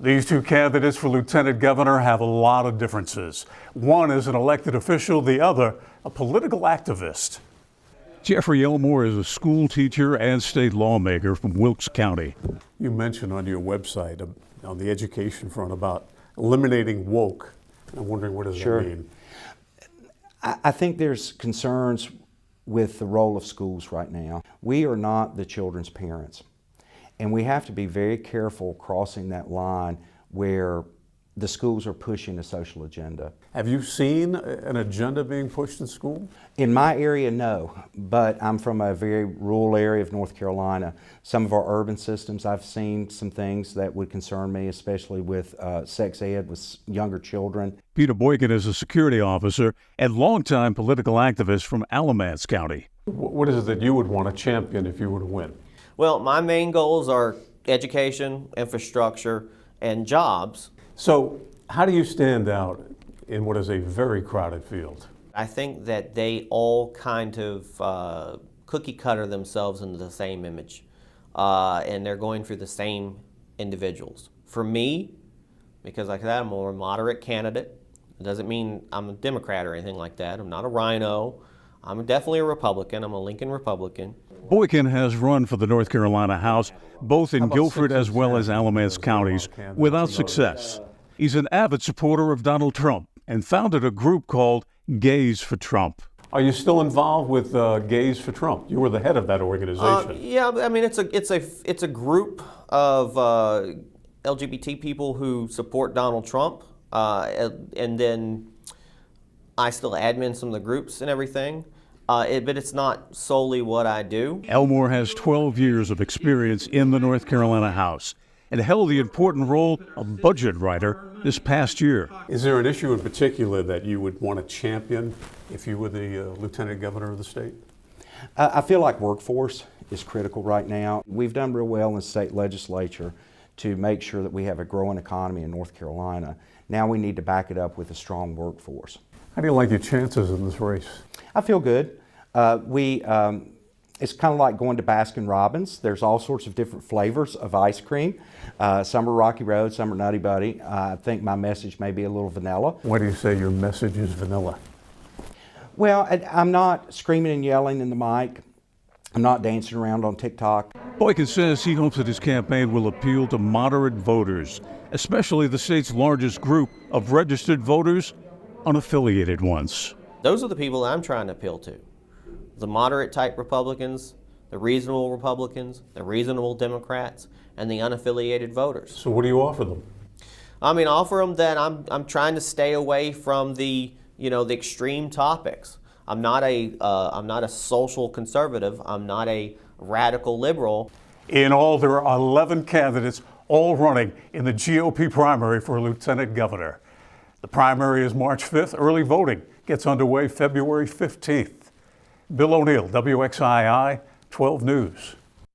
These two candidates for lieutenant governor have a lot of differences. One is an elected official, the other a political activist. Jeffrey Elmore is a school teacher and state lawmaker from Wilkes County. You mentioned on your website on the education front about eliminating woke. I'm wondering, what does that mean? I think there's concerns with the role of schools right now. We are not the children's parents, and we have to be very careful crossing that line where the schools are pushing a social agenda. Have you seen an agenda being pushed in school? In my area, no, but I'm from a very rural area of North Carolina. Some of our urban systems, I've seen some things that would concern me, especially with sex ed with younger children. Peter Boykin is a security officer and longtime political activist from Alamance County. What is it that you would want to champion if you were to win? Well, my main goals are education, infrastructure, and jobs. So how do you stand out in what is a very crowded field? I think that they all kind of cookie cutter themselves into the same image, and they're going for the same individuals. For me, because like that, I'm a more moderate candidate. It doesn't mean I'm a Democrat or anything like that. I'm not a rhino. I'm definitely a Republican. I'm a Lincoln Republican. Boykin has run for the North Carolina House, both in Guilford as well as Alamance counties, without success. He's an avid supporter of Donald Trump and founded a group called Gays for Trump. Are you still involved with Gays for Trump? You were the head of that organization. Yeah, I mean it's a group of LGBT people who support Donald Trump, and then I still admin some of the groups and everything. But it's not solely what I do. Elmore has 12 years of experience in the North Carolina House and held the important role of budget writer this past year. Is there an issue in particular that you would want to champion if you were the lieutenant governor of the state? I feel like workforce is critical right now. We've done real well in the state legislature to make sure that we have a growing economy in North Carolina. Now we need to back it up with a strong workforce. How do you like your chances in this race? I feel good. It's kind of like going to Baskin-Robbins. There's all sorts of different flavors of ice cream. Some are Rocky Road, some are Nutty Buddy. I think my message may be a little vanilla. Why do you say your message is vanilla? Well, I'm not screaming and yelling in the mic. I'm not dancing around on TikTok. Boykin says he hopes that his campaign will appeal to moderate voters, especially the state's largest group of registered voters, unaffiliated ones. Those are the people I'm trying to appeal to. The moderate type Republicans, the reasonable Republicans, the reasonable Democrats, and the unaffiliated voters. So what do you offer them? I mean, offer them that I'm trying to stay away from the extreme topics. I'm not a social conservative. I'm not a radical liberal. In all, there are 11 candidates, all running in the GOP primary for lieutenant governor. The primary is March 5th. Early voting gets underway February 15th. Bill O'Neill, WXII 12 News.